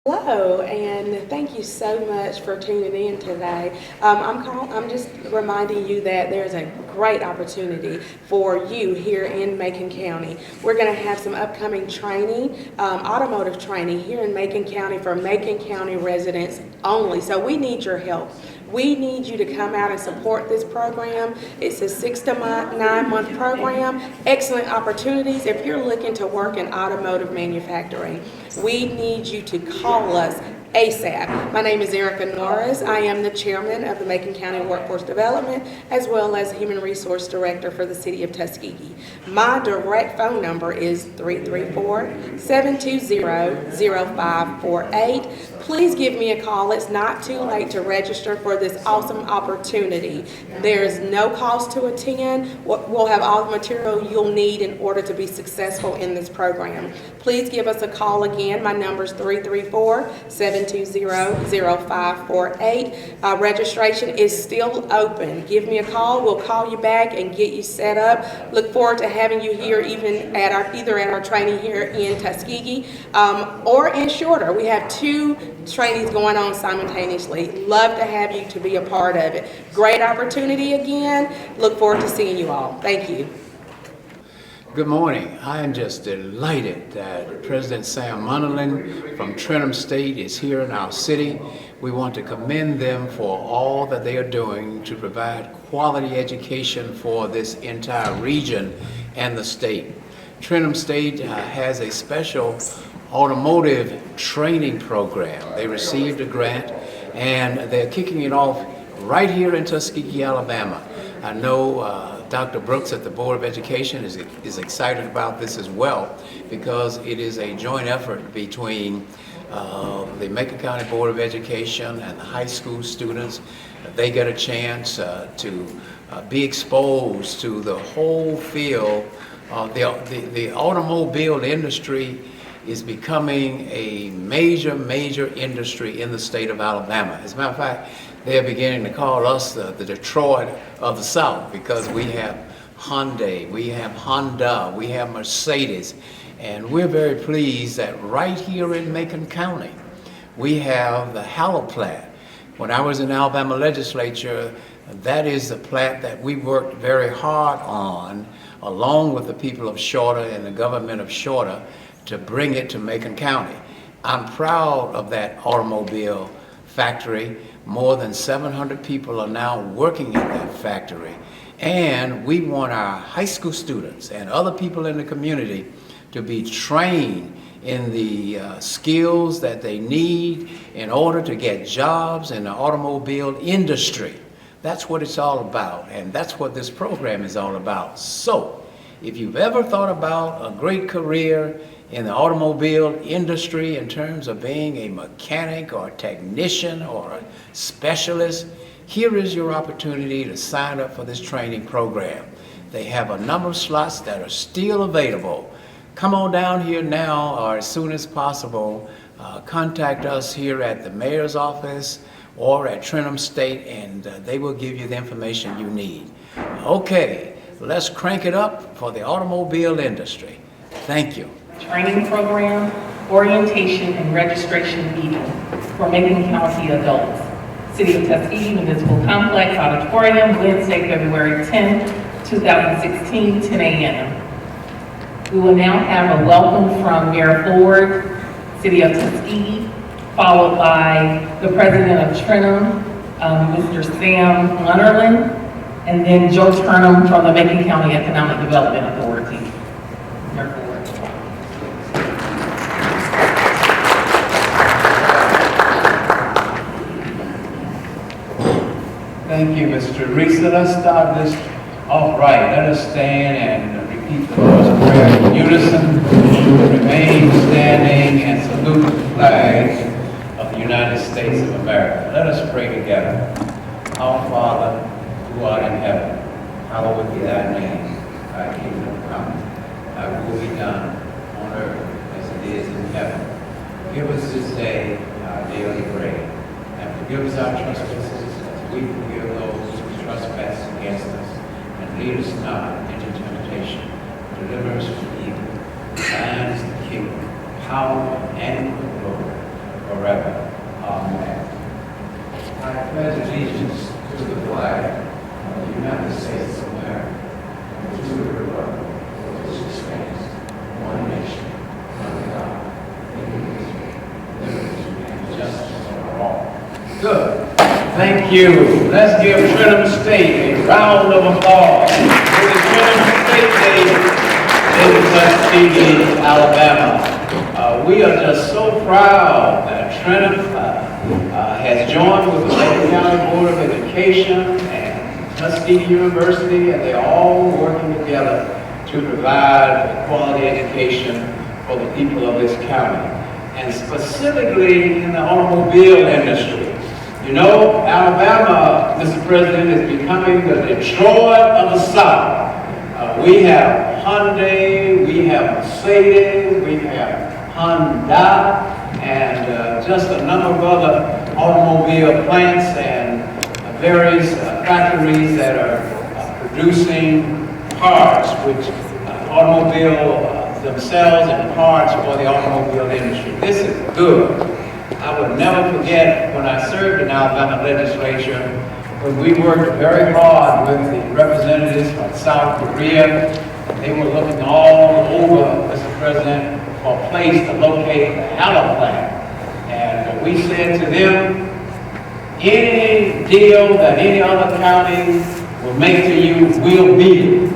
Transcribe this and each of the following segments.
Hello, and thank you so much for tuning in today. I'm just reminding you that there's a great opportunity for you here in Macon County. We're going to have some upcoming training, automotive training here in Macon County for Macon County residents only. So we need your help. We need you to come out and support this program. It's a 6 to 9 month program. Excellent opportunities if you're looking to work in automotive manufacturing. We need you to call us ASAP. My name is Erica Norris. I am the chairman of the Macon County Workforce Development as well as Human Resource Director for the City of Tuskegee. My direct phone number is 334-720-0548. Please give me a call. It's not too late to register for this awesome opportunity. There's no cost to attend. We'll have all the material you'll need in order to be successful in this program. Please give us a call again. My number is 334-720-0548. Registration is still open. Give me a call. We'll call you back and get you set up. Look forward to having you here either at our training here in Tuskegee or in Shorter. We have 2 trainings going on simultaneously. Love to have you to be a part of it. Great opportunity again. Look forward to seeing you all. Thank you. Good morning. I am just delighted that President Sam Munderland from Trenholm State is here in our city. We want to commend them for all that they are doing to provide quality education for this entire region and the state. Trenholm State has a special automotive training program. They received a grant and they're kicking it off right here in Tuskegee, Alabama. I know Dr. Brooks at the Board of Education is excited about this as well because it is a joint effort between the Macon County Board of Education and the high school students. They get a chance to be exposed to the whole field. The automobile industry is becoming a major industry in the state of Alabama. As a matter of fact, they're beginning to call us the Detroit of the South because we have Hyundai, we have Honda, we have Mercedes, and we're very pleased that right here in Macon County, we have the Hallow plant. When I was in the Alabama legislature, that is the plant that we worked very hard on, along with the people of Shorter and the government of Shorter, to bring it to Macon County. I'm proud of that automobile factory. More than 700 people are now working in that factory. And we want our high school students and other people in the community to be trained in the skills that they need in order to get jobs in the automobile industry. That's what it's all about, and that's what this program is all about. So, if you've ever thought about a great career in the automobile industry in terms of being a mechanic or a technician or a specialist, here is your opportunity to sign up for this training program. They have a number of slots that are still available. Come on down here now or as soon as possible. Contact us here at the mayor's office or at Trenholm State, and they will give you the information you need. Okay, let's crank it up for the automobile industry. Thank you. Training program, orientation and registration meeting for Macon County adults. City of Tuskegee Municipal Complex Auditorium, Wednesday, February 10, 2016, 10 a.m. We will now have a welcome from Mayor Ford, City of Tuskegee, followed by the President of Trenholm, Mr. Sam Munderland, and then Joe Trenholm from the Macon County Economic Development Authority. Mayor Ford. Thank you, Mr. Teresa. Let's start this off right. Let us stand and repeat the Lord's Prayer in unison. Remain standing and salute the flag of the United States of America. Let us pray together. Our Father, who art in heaven, hallowed be thy name. Thy kingdom come. Thy will be done on earth as it is in heaven. Give us this day our daily bread, and forgive us our trespasses as we forgive those who trespass against us. And lead us not into temptation. Deliver us from evil. Thine is the kingdom, power, and the glory forever. Amen. I pledge allegiance to the flag of the United States of America, and to the republic for which it stands, one nation, under God, indivisible, with liberty and justice for all. Good. Thank you. Let's give Trenholm State a round of applause for the Trenholm State Day in Tuskegee, Alabama. We are just so proud that Trenholm has joined with the Macon County Board of Education and Tuskegee University, and they're all working together to provide quality education for the people of this county, and specifically in the automobile industry. You know, Alabama, Mr. President, is becoming the Detroit of the South. We have Hyundai, we have Mercedes, we have Honda, and just a number of other automobile plants and various factories that are producing parts, which automobile themselves and parts for the automobile industry. This is good. I would never forget when I served in Alabama legislature, when we worked very hard with the representatives from South Korea. They were looking all over, Mr. President, for a place to locate the Hallow plant. And we said to them, any deal that any other county will make to you, we'll beat it.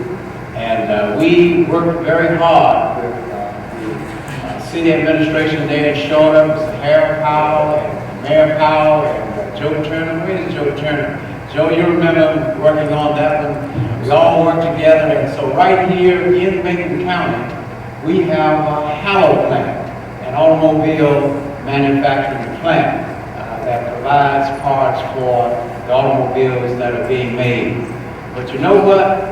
And we worked very hard with the city administration there in Shorter, Mr. Harold Powell and Mayor Powell and Joe Turner. Where is Joe Turner? Joe, you remember working on that one. We all worked together, and so right here in Macon County, we have a Hallow plant, an automobile manufacturing plant that provides parts for the automobiles that are being made. But you know what?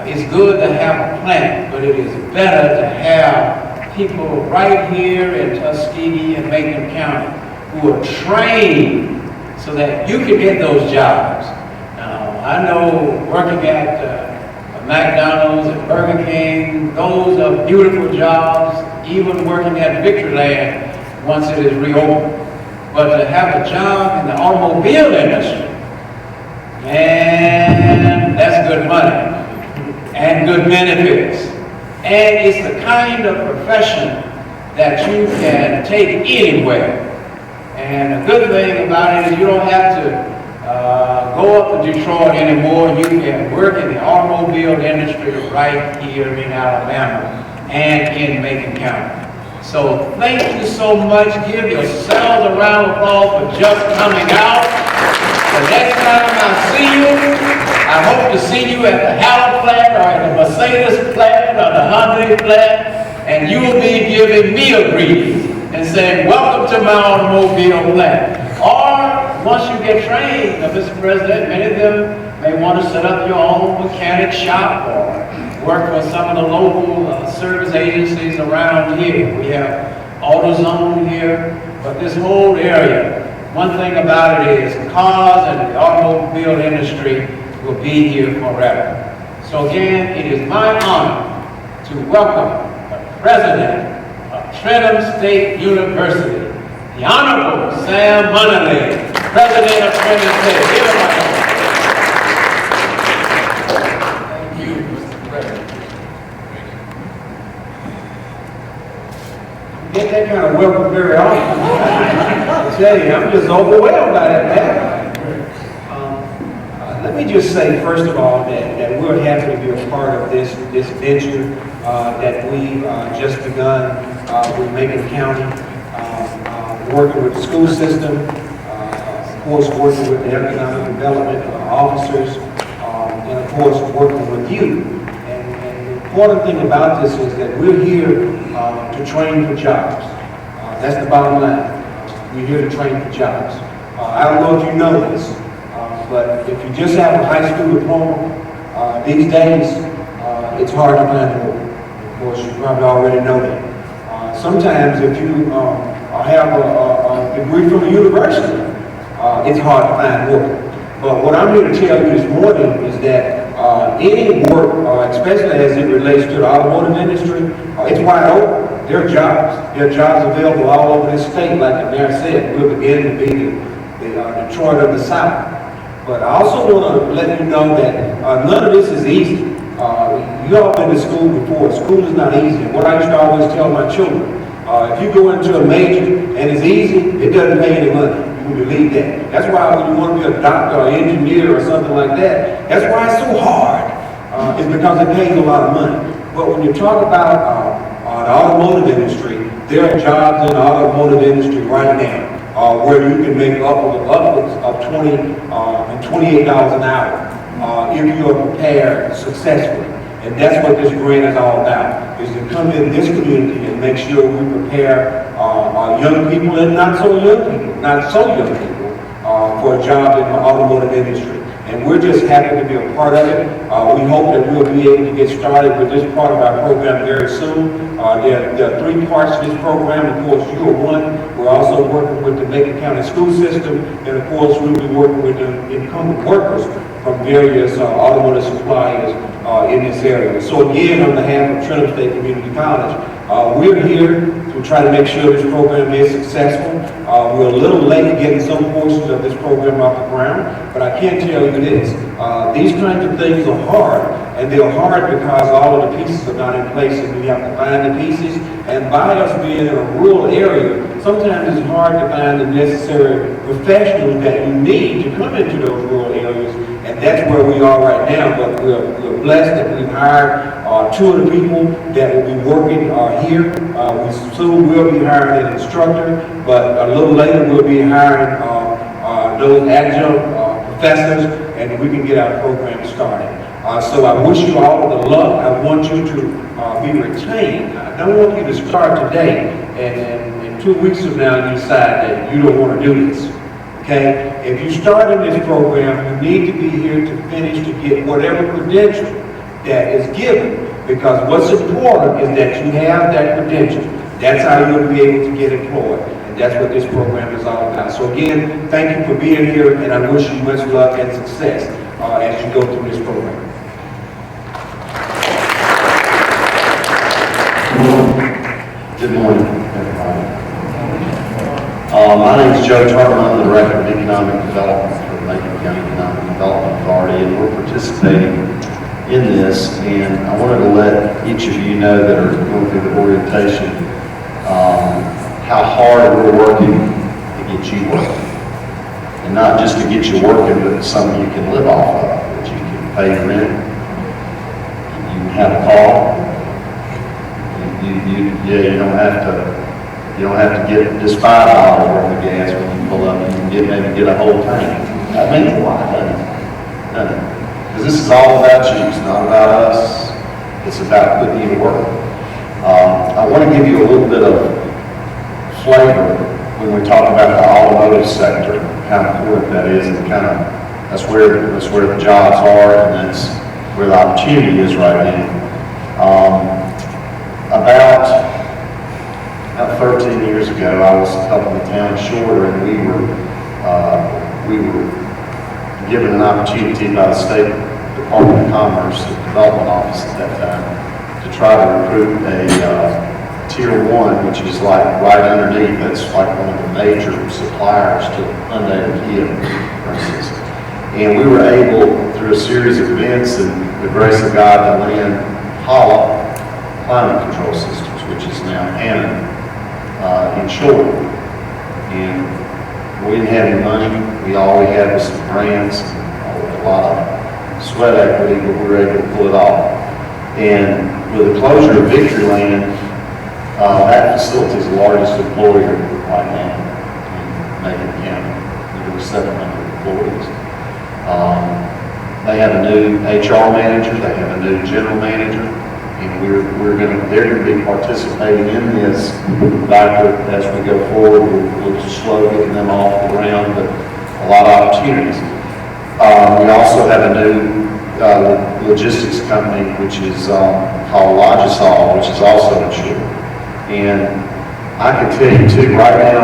It's good to have a plant, but it is better to have people right here in Tuskegee and Macon County who are trained so that you can get those jobs. Now, I know working at McDonald's and Burger King, those are beautiful jobs, even working at Victoryland once it is reopened. But to have a job in the automobile industry, man, that's good money and good benefits. And it's the kind of profession that you can take anywhere. And the good thing about it is you don't have to go up to Detroit anymore. You can work in the automobile industry right here in Alabama and in Macon County. So thank you so much. Give yourselves a round of applause for just coming out. The next time I see you, I hope to see you at the Hallow plant or at the Mercedes plant or the Hyundai plant, and you will be giving me a greeting and saying, welcome to my automobile plant. Or once you get trained, Mr. President, many of them may want to set up your own mechanic shop or work for some of the local service agencies around here. We have AutoZone here, but this whole area, one thing about it is cars and the automobile industry will be here forever. So again, it is my honor to welcome the President of Trenholm State University, the Honorable Sam Munnelly, President of Trenholm State. Give him a hand. Thank you, Mr. President. You get that kind of welcome very often. I tell you, I'm just overwhelmed by that, man. Let me just say, first of all, that we're happy to be a part of this venture that we just begun with Macon County, working with the school system, of course, working with the economic development officers, and of course, working with you. And the important thing about this is that we're here to train for jobs. That's the bottom line. We're here to train for jobs. I don't know if you know this, but if you just have a high school diploma, these days, it's hard to find work. Of course, you probably already know that. Sometimes if you have a degree from a university, it's hard to find work. But what I'm here to tell you this morning is that any work, especially as it relates to the automotive industry, it's wide open. there are jobs. There are jobs available all over this state, like the mayor said. We're beginning to be the Detroit of the South. But I also want to let you know that none of this is easy. You all been to school before. School is not easy. And what I used to always tell my children, if you go into a major and it's easy, it doesn't pay any money. You can believe that. That's why when you want to be a doctor or engineer or something like that, that's why it's so hard. It's because it pays a lot of money. But when you talk about the automotive industry, there are jobs in the automotive industry right now where you can make upwards of $20 and $28 an hour if you are prepared successfully. And that's what this grant is all about, is to come in this community and make sure we prepare our young people and not so young people for a job in the automotive industry. And we're just happy to be a part of it. We hope that we'll be able to get started with this part of our program very soon. There are 3 parts to this program. Of course, you are one. We're also working with the Macon County school system. And of course, we'll be working with the incumbent workers from various automotive suppliers in this area. So again, on behalf of Trenholm State Community College, we're here to try to make sure this program is successful. We're a little late getting some portions of this program off the ground, but I can tell you this. These kinds of things are hard, and they're hard because all of the pieces are not in place, and we have to find the pieces. And by us being in a rural area, sometimes it's hard to find the necessary professionals that you need to come into those rural areas, and that's where we are right now. But we're blessed that we've hired 2 of the people that will be working here. We soon will be hiring an instructor, but a little later we'll be hiring those adjunct professors, and we can get our program started. So I wish you all the luck. I want you to be retained. I don't want you to start today, and 2 weeks from now you decide that you don't want to do this. Okay? If you start in this program, you need to be here to finish to get whatever credential that is given, because what's important is that you have that credential. That's how you'll be able to get employed, and that's what this program is all about. So again, thank you for being here, and I wish you much luck and success as you go through this program. Good morning, everybody. My name is Joe Turner. I'm the Director of Economic Development for the Macon County Economic Development Authority, and we're participating in this. And I wanted to let each of you know that are going through the orientation how hard we're working to get you working. And not just to get you working, but something you can live off of, that you can pay your rent, you can have a car. You don't have to get just $5 worth of gas when you pull up. You can maybe get a whole tank. That means a lot, doesn't it? Because this is all about you. It's not about us. It's about putting you to work. I want to give you a little bit of flavor when we talk about the automotive sector, how important that is, and that's where the jobs are, and that's where the opportunity is right now. About 13 years ago, I was helping the town of Shorter, and we were given an opportunity by the State Department of Commerce, the Development Office at that time, to try to recruit a Tier 1, which is like right underneath. That's like one of the major suppliers to Hyundai and Kia, for instance. And we were able, through a series of events and the grace of God, to land Holla Climate Control Systems, which is now Hannon in Shorter. And we didn't have any money. All we had was some grants and a lot of sweat equity, but we were able to pull it off. And with the closure of Victoryland, that facility is the largest employer right now in Macon County. There were 700 employees. They have a new HR manager. They have a new general manager. And they're going to be participating in this as we go forward. We'll just slow getting them off the ground, but a lot of opportunities. We also have a new logistics company, which is called Logisol, which is also in Shorter. And I can tell you too, right now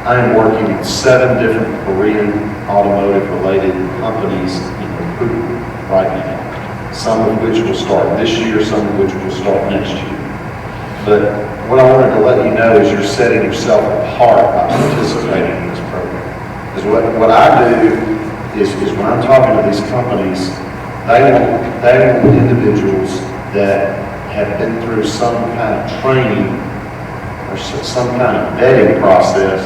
I am working with 7 different Korean automotive related companies in recruitment right now. Some of which will start this year, some of which will start next year. But what I wanted to let you know is you're setting yourself apart by participating in this program. Because what I do is when I'm talking to these companies, they want individuals that have been through some kind of training or some kind of vetting process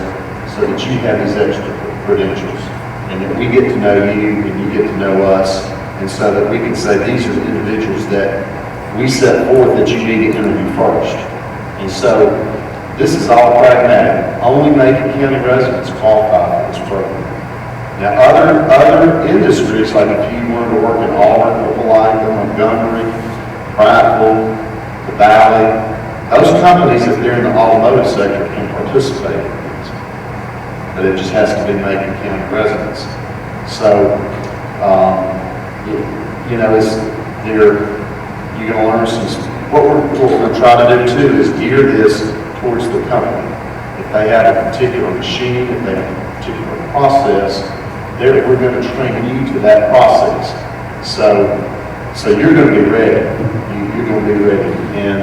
so that you have these extra credentials. And that we get to know you and you get to know us, and so that we can say these are the individuals that we set forth that you need to interview first. And so this is all pragmatic. Only Macon County residents qualify for this program. Now other industries, like if you wanted to work in Auburn, Opelika, Montgomery, Prattville, the Valley, those companies, if they're in the automotive sector, can participate in this. But it just has to be Macon County residents. So, you know, you're going to learn some. What we're going to try to do too is gear this towards the company. If they have a particular machine, if they have a particular process, we're going to train you to that process. So you're going to be ready. You're going to be ready, and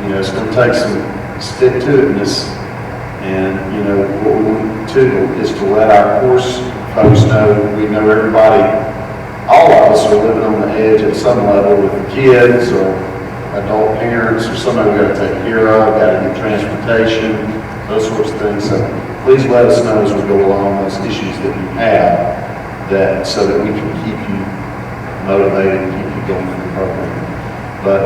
you know, it's going to take some stick-to-itness. And you know, what we want to do is to let our course folks know we know everybody. All of us are living on the edge at some level with the kids or adult parents or somebody we got to take care of, got to get transportation, those sorts of things. So please let us know as we go along those issues that you have, so that we can keep you motivated and keep you going through the program. But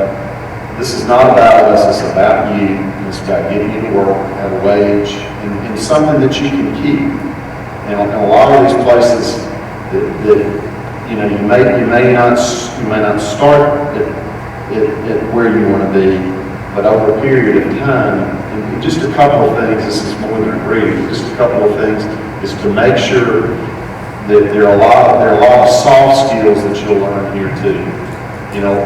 this is not about us, it's about you. It's about getting you to work, have a wage, and something that you can keep. And a lot of these places that you know, you may not start at where you want to be, but over a period of time, and just a couple of things, this is more than a greeting, just a couple of things is to make sure that there are a lot of soft skills that you'll learn here too. You know,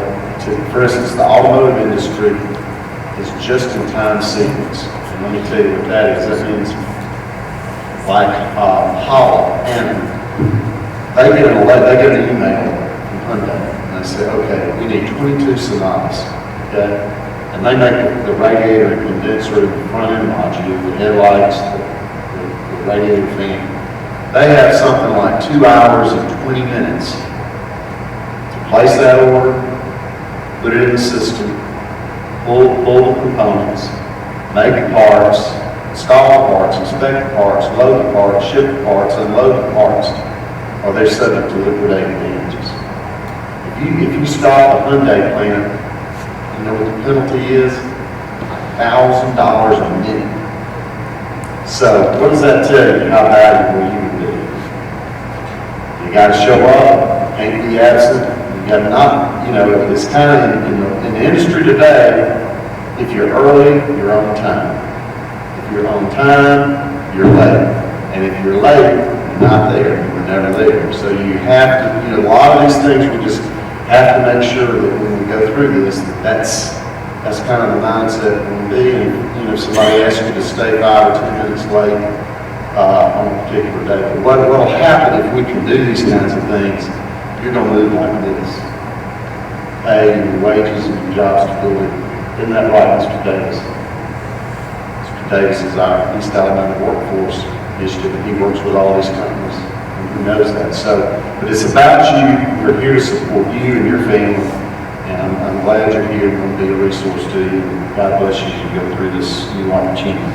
for instance, the automotive industry is just-in-time sequence. And let me tell you what that is. That means like Holla, and they get an email from Hyundai, and they say, okay, we need 22 Sonatas, okay? And they make the radiator and condenser in the front end module, the headlights, the radiator fan. They have something like 2 hours and 20 minutes to place that order, put it in the system, pull the components, make the parts, install the parts, inspect the parts, load the parts, ship the parts, unload the parts, or they're subject to liquidated damages. If you stop a Hyundai plant, you know what the penalty is? $1,000 a minute. So what does that tell you how valuable you would be? You got to show up, can't be absent. You got to not, you know, it's kind of in the industry today. If you're early, you're on time. If you're on time, you're late. And if you're late, you're not there. You were never there. So you have to, you know, a lot of these things we just have to make sure that when we go through this, that's kind of the mindset when we be. And, you know, if somebody asks you to stay 5 or 10 minutes late on a particular day. But what will happen if we can do these kinds of things, you're going to move like this. Pay your wages and your job stability. Isn't that right, Mr. Davis? Mr. Davis is our East Alabama workforce initiative, and he works with all these companies, and he knows that. So, but it's about you. We're here to support you and your family, and I'm glad you're here. We're going to be a resource to you. God bless you as you go through this new opportunity.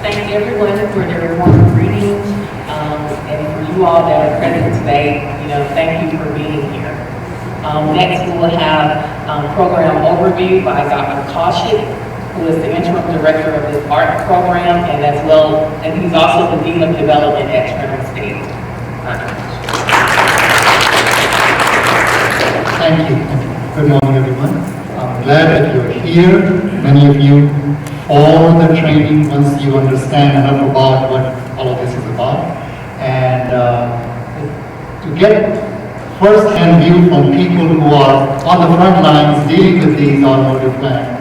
Thank everyone for their warm greetings, and for you all that are present today, you know, thank you for being here. Next, we will have program overview by Dr. Kaushik, who is the interim director of this art program, and he's also the dean of development at Trenholm State. Thank you. Good morning, everyone. I'm glad that you're here. Many of you follow the training once you understand enough about what all of this is about. And to get first-hand view from people who are on the front lines dealing with these automotive plants,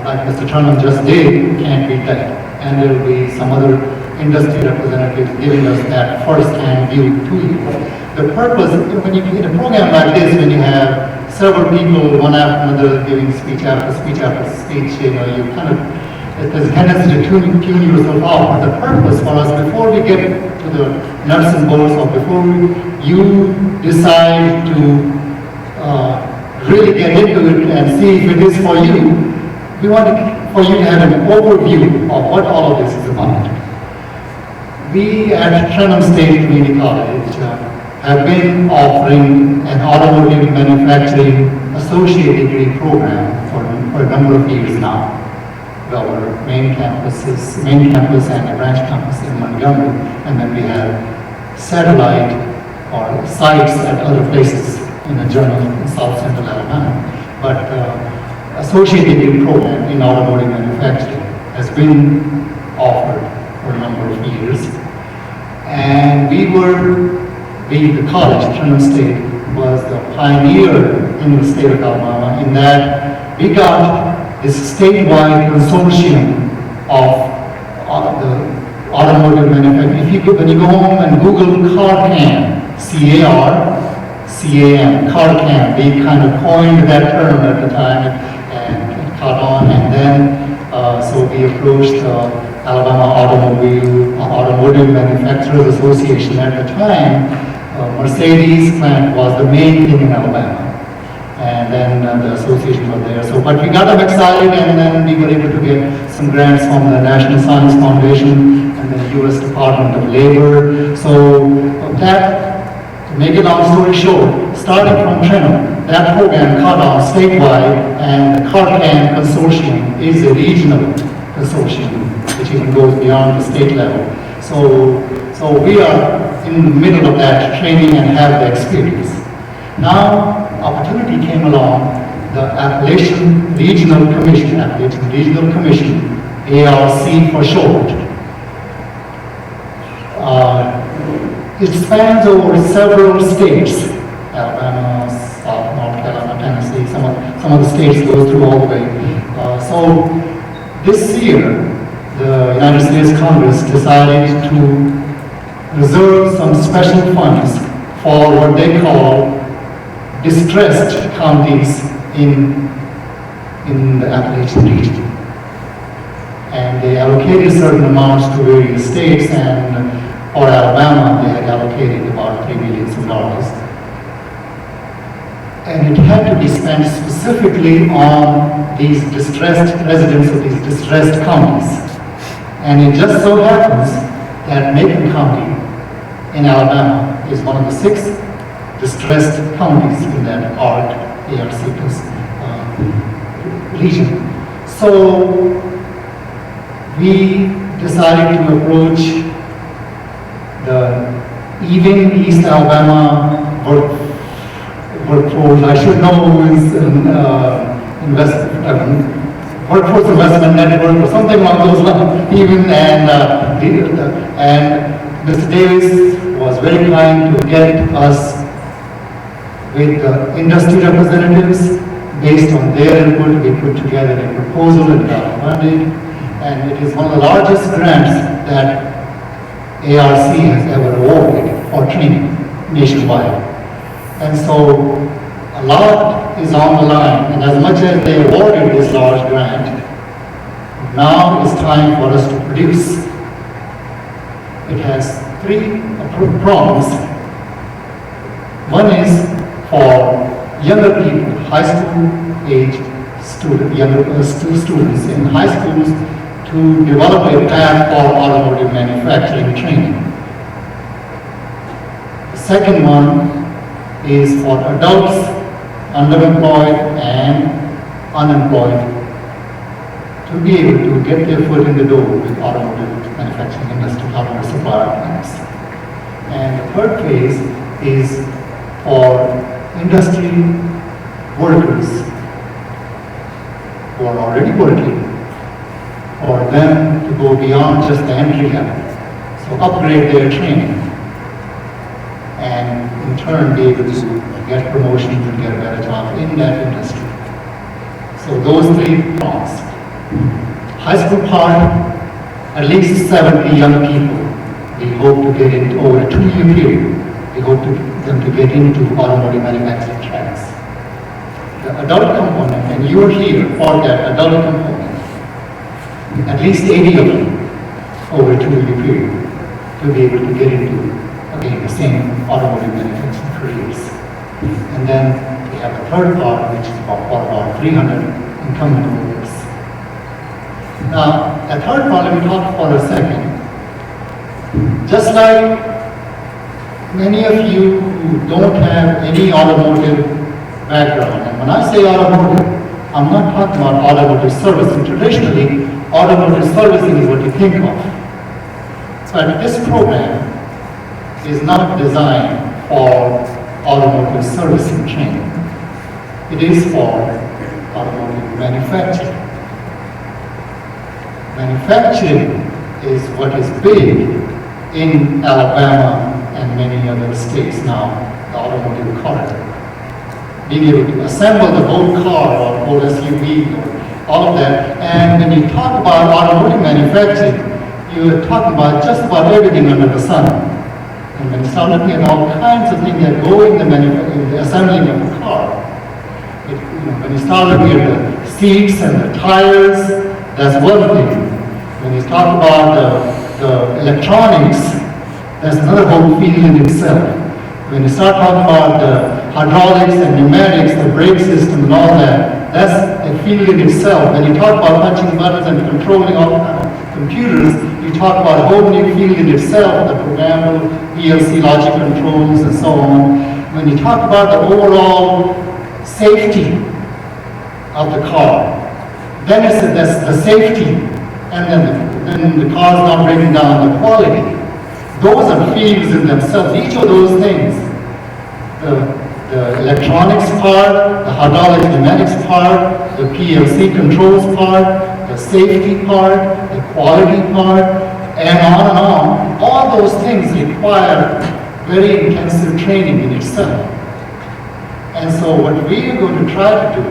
like Mr. Trenholm just did, can't beat that. And there will be some other industry representatives giving us that first-hand view to you. The purpose, when you in a program like this, when you have several people, one after another, giving speech after speech after speech, you know, you kind of, there's a tendency to tune yourself out. But the purpose for us, before we get to the nuts and bolts, or before you decide to really get into it and see if it is for you, we want for you to have an overview of what all of this is about. We at Trenholm State Community College have been offering an automotive manufacturing associate degree program for a number of years now. Well, our main campus and a branch campus in Montgomery, and then we have satellite or sites at other places in the journal in South Central Alabama. But associate degree program in automotive manufacturing has been offered for a number of years. And the college, Trenholm State, was the pioneer in the state of Alabama in that we got this statewide consortium of the automotive manufacturing. When you go home and Google CARCAM, C-A-R-C-A-M, CARCAM, we kind of coined that term at the time and it caught on, and then so we approached Alabama Automotive Manufacturers Association. At the time, Mercedes plant was the main thing in Alabama, and then the association was there. So, but we got them excited, and then we were able to get some grants from the National Science Foundation and the U.S. Department of Labor. So that, to make a long story short, starting from Trenholm, that program caught on statewide, and the CARCAM consortium is a regional consortium, which even goes beyond the state level. So we are in the middle of that training and have the experience. Now, opportunity came along, the Appalachian Regional Commission, ARC for short. It spans over several states, Alabama, South, North Carolina, Tennessee, some of the states go through all the way. So this year, the United States Congress decided to reserve some special funds for what they call distressed counties in the Appalachian region. And they allocated certain amounts to various states, and for Alabama, they had allocated about $3 million. And it had to be spent specifically on these distressed residents of these distressed counties. And it just so happens that Macon County in Alabama is one of the 6 distressed counties in that ARC region. So we decided to approach the even East Alabama workforce, I should know is Workforce Investment Network or something along those lines, even, and Mr. Davis was very kind to get us with the industry representatives. Based on their input, we put together a proposal and got funded, and it is one of the largest grants that ARC has ever awarded for training nationwide. And so a lot is on the line, and as much as they awarded this large grant, now it's time for us to produce. It has 3 prongs. One is for younger people, high school age students in high schools, to develop a path for automotive manufacturing training. The second one is for adults, underemployed and unemployed, to be able to get their foot in the door with automotive manufacturing industry, automotive supplier plants. And the third phase is for industry workers who are already working, for them to go beyond just the entry level. So upgrade their training and in turn be able to get promotions and get a better job in that industry. So those 3 prongs. High school part, at least 70 young people. We hope to get into, over a 2-year period, we hope them to get into automotive manufacturing tracks. The adult component, and you are here for that adult component, at least 80 of them over a 2-year period to be able to get into, again, the same automotive manufacturing careers. And then we have the third part, which is about 300 incumbent workers. Now, the third part, let me talk for a second. Just like many of you who don't have any automotive background, and when I say automotive, I'm not talking about automotive servicing. Traditionally, automotive servicing is what you think of. But this program is not designed for automotive servicing training. It is for automotive manufacturing. Manufacturing is what is big in Alabama and many other states now, the automotive corridor. Being able to assemble the whole car or whole SUV or all of that. And when you talk about automotive manufacturing, you're talking about just about everything under the sun. And when you start looking at all kinds of things that go in the assembling of the car, when you start looking at the seats and the tires, that's one thing. When you talk about the electronics, that's another whole field in itself. When you start talking about the hydraulics and pneumatics, the brake system and all that, that's a field in itself. When you talk about punching buttons and controlling all computers, you talk about a whole new field in itself, the programmable PLC logic controls and so on. When you talk about the overall safety of the car, then that's the safety, and then the car is not breaking down the quality. Those are fields in themselves. Each of those things, the electronics part, the hydraulic pneumatics part, the PLC controls part, the safety part, the quality part, and on, all those things require very intensive training in itself. And so what we are going to try to do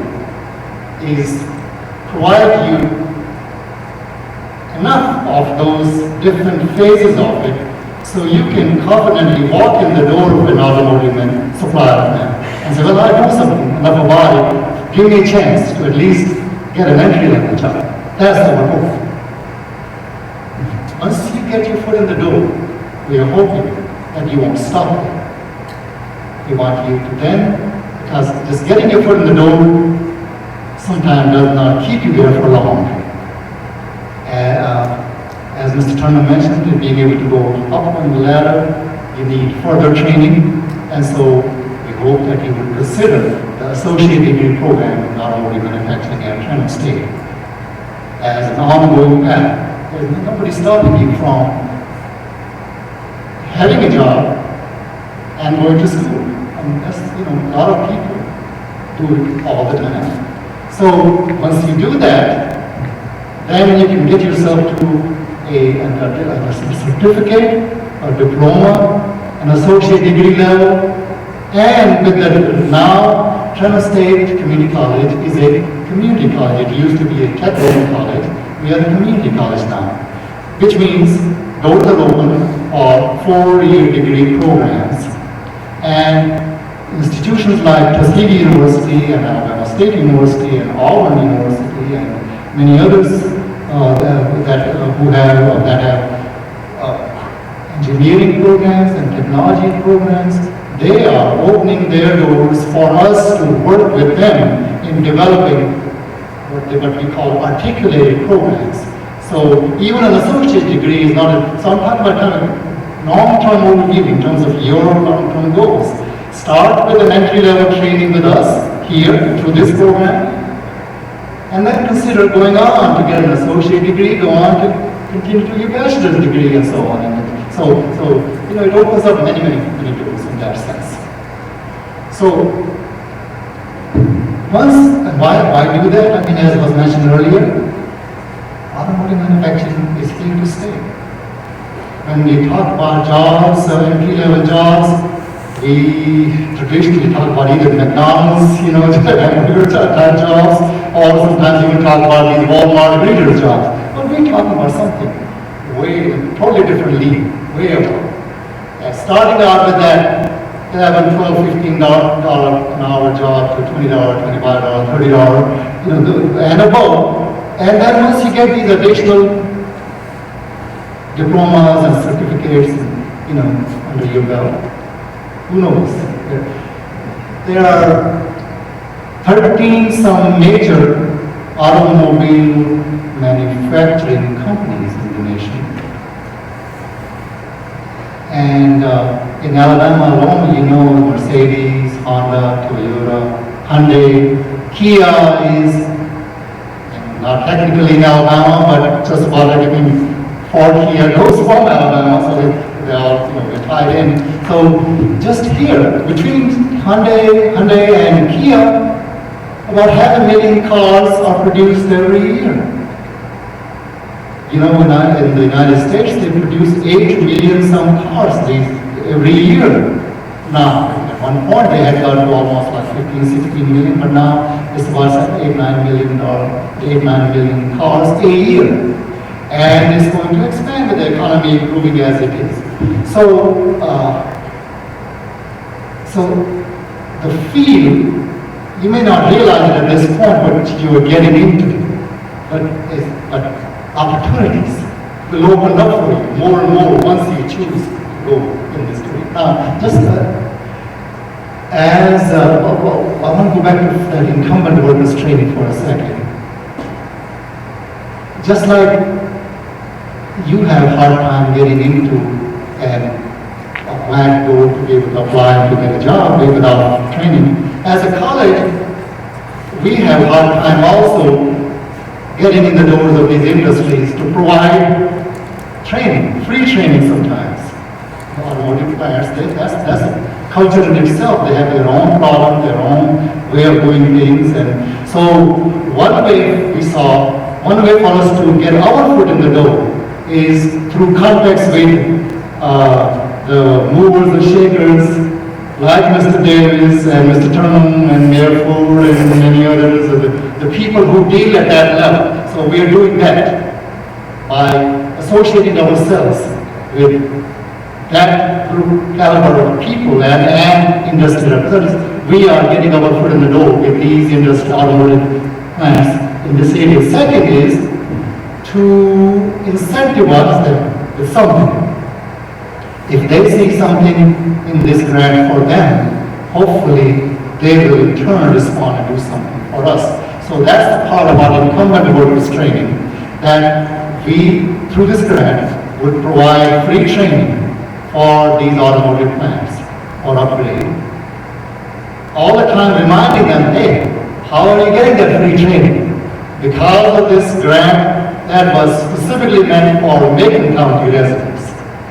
is provide you enough of those different phases of it so you can confidently walk in the door of an automotive supplier and say, well, I know something enough about it, give me a chance to at least get an entry level job. That's our hope. Once you get your foot in the door, we are hoping that you won't stop there. We want you to then, because just getting your foot in the door sometimes does not keep you there for long. As Mr. Trenholm mentioned, being able to go up on the ladder, you need further training, and so we hope that you will consider the associate degree program in automotive manufacturing at Trenholm State as an ongoing path. There's nobody stopping you from having a job and going to school. And that's, a lot of people do it all the time. So once you do that, then you can get yourself to a certificate, a diploma, an associate degree level, and with that now, Trenholm State Community College is a community college. It used to be a technical college. We are a community college now, which means doors are open for 4-year degree programs. And institutions like Tuskegee University and Alabama State University and Auburn University and many others that have engineering programs and technology programs, they are opening their doors for us to work with them in developing what we call articulated programs. So even an associate degree is not so I'm talking about kind of long-term overview in terms of your long-term goals. Start with an entry-level training with us here through this program, and then consider going on to get an associate degree, go on to continue to your bachelor's degree and so on. And so it opens up many doors in that sense. So why do that? I mean, as was mentioned earlier, automotive manufacturing is here to stay. When we talk about jobs, entry-level jobs, we traditionally talk about either McDonald's, type jobs, or sometimes even talk about these Walmart greeter jobs. But we're talking about something way, totally different league, way above. Starting out with that $11, $12, $15 an hour job to $20, $25, $30, and above. And then once you get these additional diplomas and certificates, under your belt, who knows? There are 13 some major automobile manufacturing companies in the nation. And in Alabama alone, Mercedes, Honda, Toyota, Hyundai, Kia is not technically in Alabama, but just about everything Ford, Kia goes from Alabama, so they all, we're tied in. So just here, between Hyundai and Kia, about 500,000 cars are produced every year. In the United States, they produce 8 million some cars every year. Now, at one point they had got to almost like 15, 16 million, but now it's about 8, 9 million cars a year. And it's going to expand with the economy improving as it is. So the field, you may not realize it at this point, but you are getting into it. But opportunities will open up for you more and more once you choose to go in this direction. Now, just I want to go back to the incumbent workers training for a second. Just like you have a hard time getting into a plant door to be able to apply to get a job without training, as a college, we have a hard time also getting in the doors of these industries to provide training, free training sometimes. The automotive plants, that's a culture in itself. They have their own product, their own way of doing things. And so one way for us to get our foot in the door is through context waiting. The movers and shakers, like Mr. Davis and Mr. Trenholm and Mayor Ford and many others, the people who deal at that level. So we are doing that by associating ourselves with that group caliber of people and industry representatives. We are getting our foot in the door with these automotive plants in this area. Second is to incentivize them with something. If they see something in this grant for them, hopefully they will in turn respond and do something for us. So that's the part of our incumbent workers training, that we, through this grant, would provide free training for these automotive plants or upgrade. All the time reminding them, hey, how are you getting that free training? Because of this grant that was specifically meant for Macon County residents.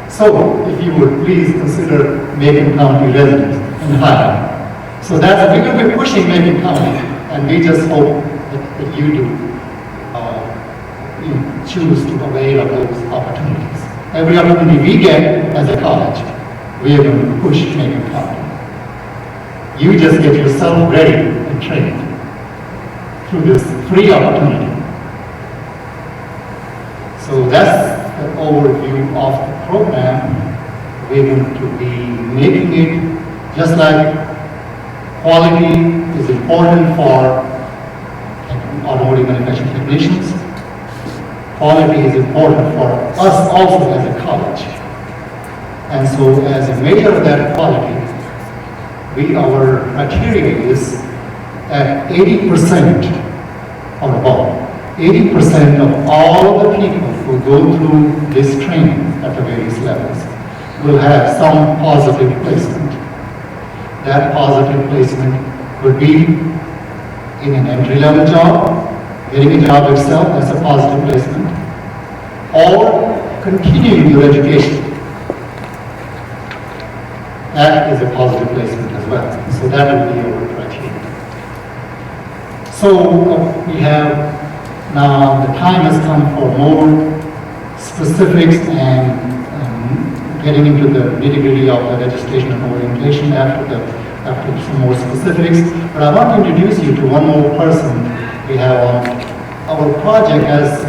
So, if you would please consider Macon County residents and hire. So that's, we're going to be pushing Macon County, and we just hope that you do choose to avail of those opportunities. Every opportunity we get as a college, we are going to push Macon County. You just get yourself ready and trained through this free opportunity. So that's the overview of the program. We're going to be making it just like quality is important for automotive manufacturing technicians. Quality is important for us also as a college. And so as a measure of that quality, our criteria is at 80% or above. 80% of all the people who go through this training at the various levels will have some positive placement. That positive placement could be in an entry-level job, getting a job itself, that's a positive placement, or continuing your education. That is a positive placement as well. So that will be our criteria. So we have now, the time has come for more specifics and getting into the nitty-gritty of the registration and orientation after some more specifics. But I want to introduce you to one more person we have on our project. As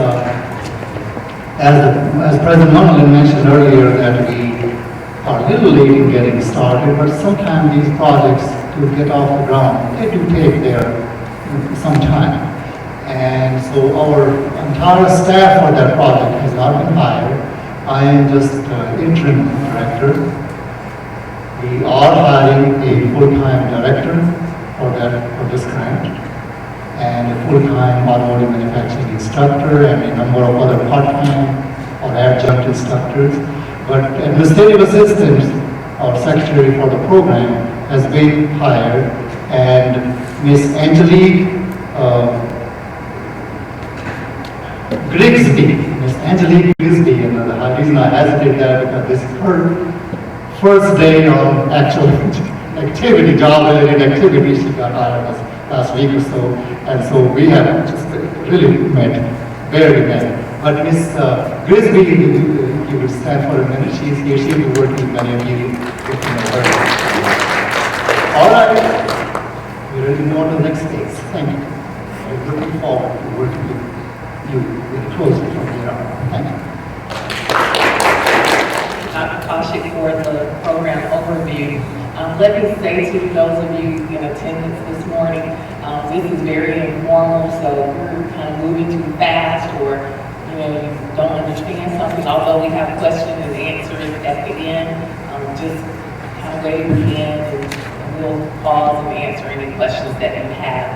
As President Monaghan mentioned earlier, that we are a little late in getting started, but sometimes these projects to get off the ground, they do take some time. And so our entire staff for that project has not been hired. I am just interim director. We are hiring a full-time director for this grant, and a full-time automotive manufacturing instructor, and a number of other part-time or adjunct instructors. But administrative assistant, our secretary for the program, has been hired, and Miss Angelique Grigsby, and the reason I hesitate there because this is her first day of actual activity, job-related activity. She got hired last week or so, and so we have just really barely met. But Miss Grigsby, you will stand for a minute. She's here. She'll be working with many of you. All right, we're ready to go on to the next phase. Thank you. I'm looking forward to working with you closely from here on. Thank you. Dr. Kaushik for the program overview. Let me say to those of you in attendance this morning, this is very informal, so we're kind of moving too fast, or you don't understand something, although we have questions and answers at the end. Just kind of wave your hand and we'll pause and answer any questions that you have.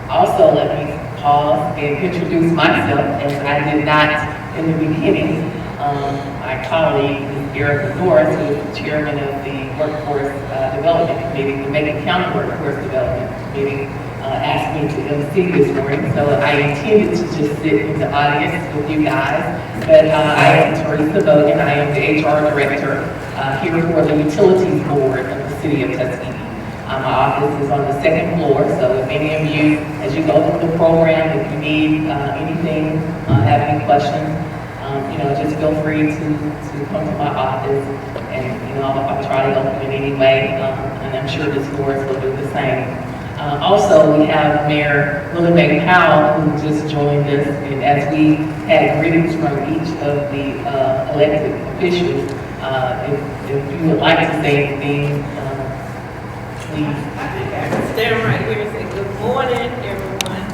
Also, let me pause and introduce myself, as I did not in the beginning. My colleague, Erica Norris, who is the chairman of the Workforce Development Committee, the Macon County Workforce Development Committee, asked me to MC this morning. So I intended to just sit in the audience with you guys. But I am Teresa Bogan. I am the HR director here for the Utilities Board of the City of Tuskegee. My office is on the second floor, so if any of you, as you go through the program, if you need anything, have any questions, just feel free to come to my office, and I'll try to help you in any way, and I'm sure Ms. Forrest will do the same. Also, we have Mayor Willie Mae Powell, who just joined us, and as we had greetings from each of the elected officials, if you would like to say anything, please. I think I can stand right here and say good morning, everyone.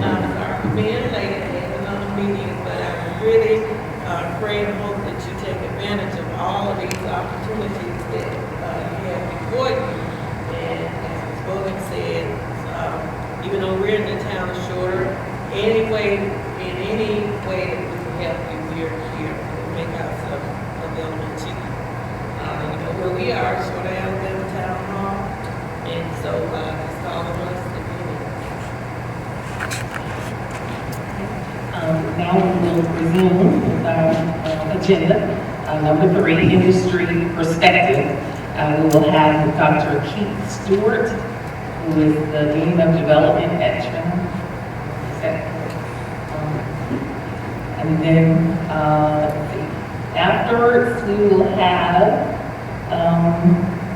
Sorry for being late, I had another meeting, but I really pray and hope that you take advantage of all of these opportunities that you have before you. And as Ms. Bogan said, even though we're in the town of Shorter, in any way that we can help you, we're here to make ourselves available to you. Where we are, Shorter Alabama Town Hall, and so it's all of us to be Now we will resume with our agenda. Number 3, industry perspective. We will have Dr. Keith Stewart, who is the Dean of Development at Trenholm. And then afterwards, we will have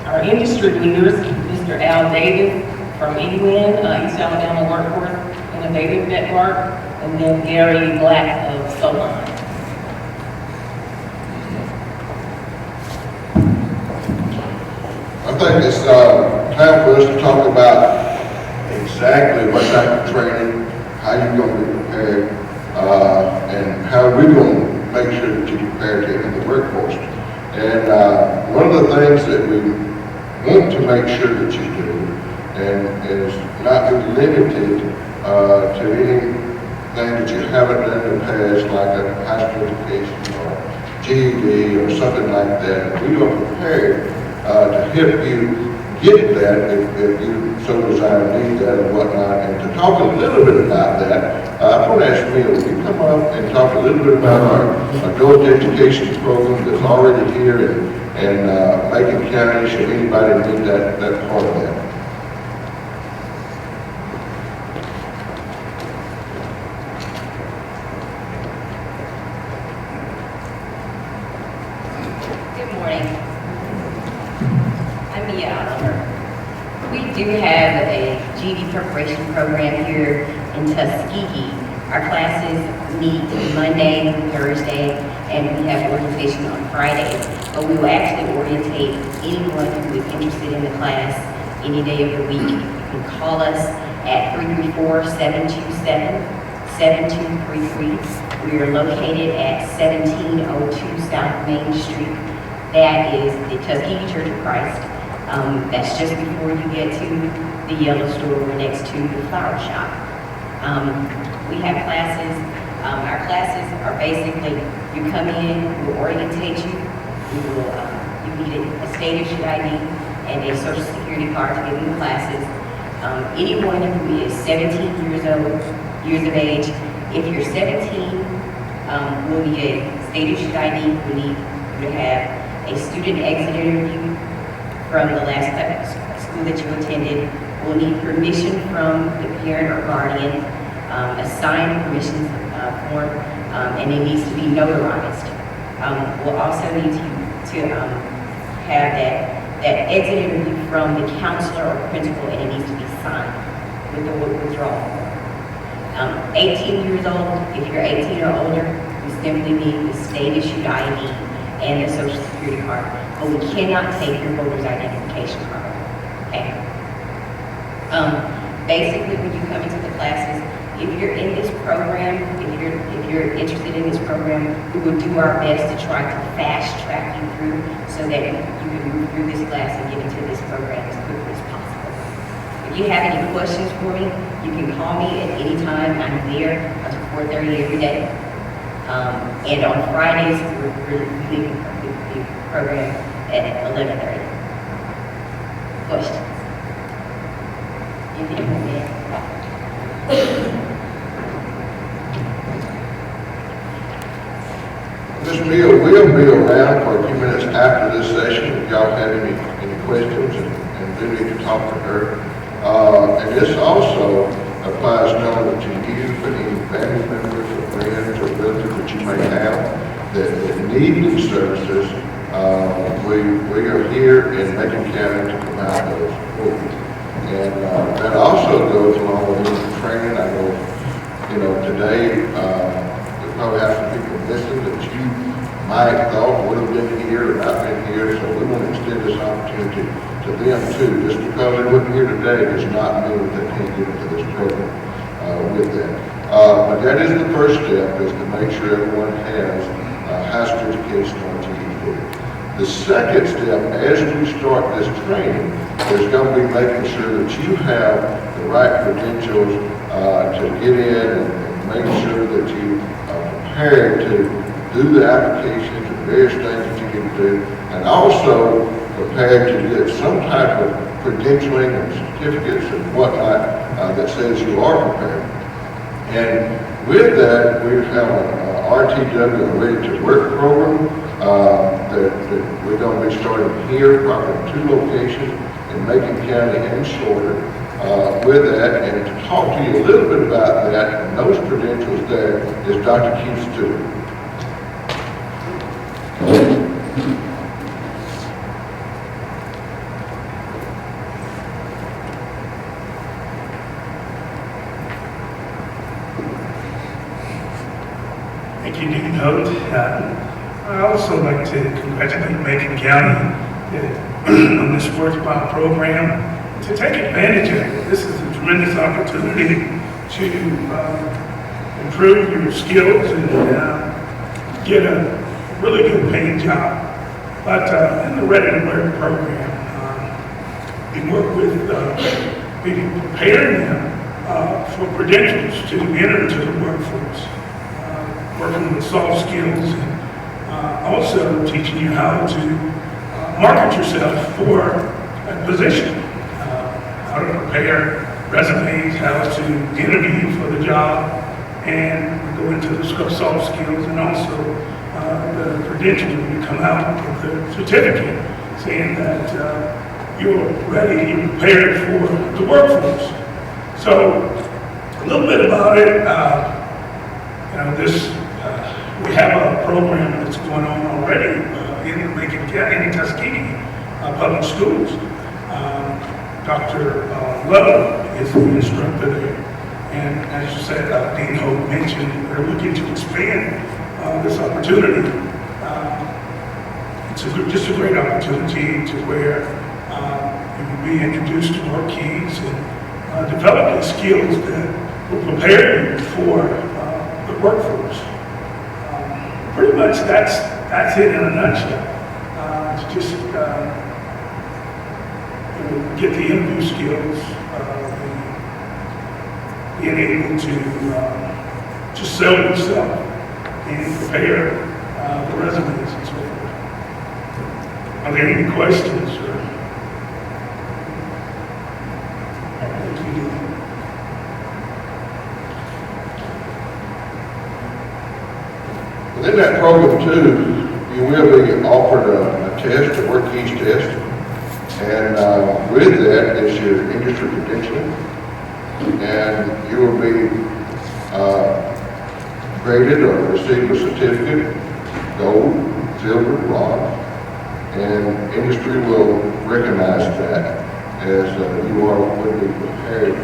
our industry leaders, Mr. Al Davis from EWIN, East Alabama Workforce Innovative Network, and then Gary Black of Solon. I think it's time for us to talk about exactly what type of training, how you're going to be prepared, and how we're going to make sure that you're prepared to enter the workforce. And one of the things that we want to make sure that you do, and is not be limited to anything that you haven't done in the past, like a high school education or GED or something like that. We are prepared to help you get that if you so desire to need that and whatnot. And to talk a little bit about that, I want to ask Will, will you come up and talk a little bit about our adult education program that's already here in Macon County, should anybody need that part of that? Good morning. I'm Mia Oliver. We do have a GED preparation program here in Tuskegee Our classes meet Monday, Thursday, and we have orientation on Friday. But we will actually orientate anyone who is interested in the class any day of the week. You can call us at 334-727-7233. We are located at 1702 South Main Street. That is the Tuskegee Church of Christ. That's just before you get to the yellow store. We're next to the flower shop. We have classes. Our classes are basically, you come in, we'll orientate you. You need a state issued ID and a social security card to get in the classes. Anyone who is 17 years of age, if you're 17, we'll need a state issued ID. We need you to have a student exit interview from the last school that you attended. We'll need permission from the parent or guardian, a signed permission form, and it needs to be notarized. We'll also need to have that exit interview from the counselor or principal, and it needs to be signed with the withdrawal form. 18 years old, if you're 18 or older, we simply need the state issued ID and the social security card, but we cannot take your voter's identification card, okay? Basically, when you come into the classes, if you're in this program, if you're interested in this program, we will do our best to try to fast track you through so that you can move through this class and get into this program as quickly as possible. If you have any questions for me, you can call me at any time. I'm there until 4:30 every day. And on Fridays, we're leaving the program at 11:30. Questions? Anything from me? Ms. Mill will be around for a few minutes after this session if y'all have any questions and do need to talk to her. And this also applies not only to you, but any family members or friends or relatives that you may have that need these services. We are here in Macon County to provide those for you. And that also goes along with the training. I know, today, we probably have some people missing that you might have thought would have been here or not been here, so we want to extend this opportunity to them too. Just because they weren't here today does not mean that they can't get into this program with them. But that is the first step, is to make sure everyone has high school education on GED. The second step, as we start this training, is going to be making sure that you have the right credentials to get in and make sure that you are prepared to do the applications and various things that you can do, and also prepared to get some type of credentialing and certificates and whatnot that says you are prepared. And with that, we have an RTW, a Ready to Work program that we're going to be starting here, probably in 2 locations in Macon County and Shorter. With that, and to talk to you a little bit about that and those credentials there is Dr. Keith Stewart. Thank you, Dean Holt. I also like to congratulate Macon County on this worthwhile program, to take advantage of it. This is a tremendous opportunity to improve your skills and get a really good paying job. But in the Ready to Work program, we work with people preparing them for credentials to enter into the workforce, working with soft skills, and also teaching you how to market yourself for a position. How to prepare resumes, how to interview for the job, and go into the soft skills, and also the credentials when you come out with the certificate saying that you're ready, you're prepared for the workforce. So a little bit about it. We have a program that's going on already in Macon County, in Tuskegee public schools. Dr. Love is the instructor there, And as you said, Dean Hope mentioned, we're looking to expand this opportunity. It's just a great opportunity to where you will be introduced to more keys and develop the skills that will prepare you for the workforce. Pretty much that's it in a nutshell. To just get the interview skills, being able to sell yourself and prepare the resumes and so forth. Are there any questions? Within that program too, you will be offered a test, a work keys test. And with that is your industry credentialing. And you will be graded or receive a certificate, gold, silver, bronze. And industry will recognize that as you would be prepared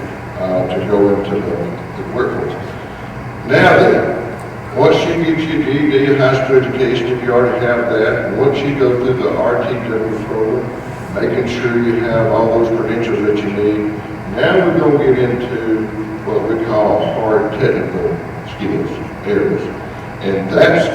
to go into the workforce. Now then, once you get your GED, high school education, if you already have that, and once you go through the RTW program, making sure you have all those credentials that you need, now we're going to get into what we call hard technical skills areas. And that's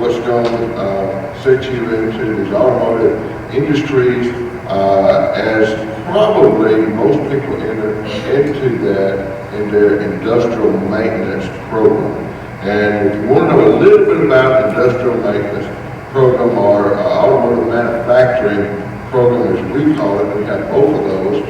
what's going to set you into these automotive industries as probably most people enter into that in their industrial maintenance program. And if you want to know a little bit about industrial maintenance program or automotive manufacturing program, as we call it, we have both of those,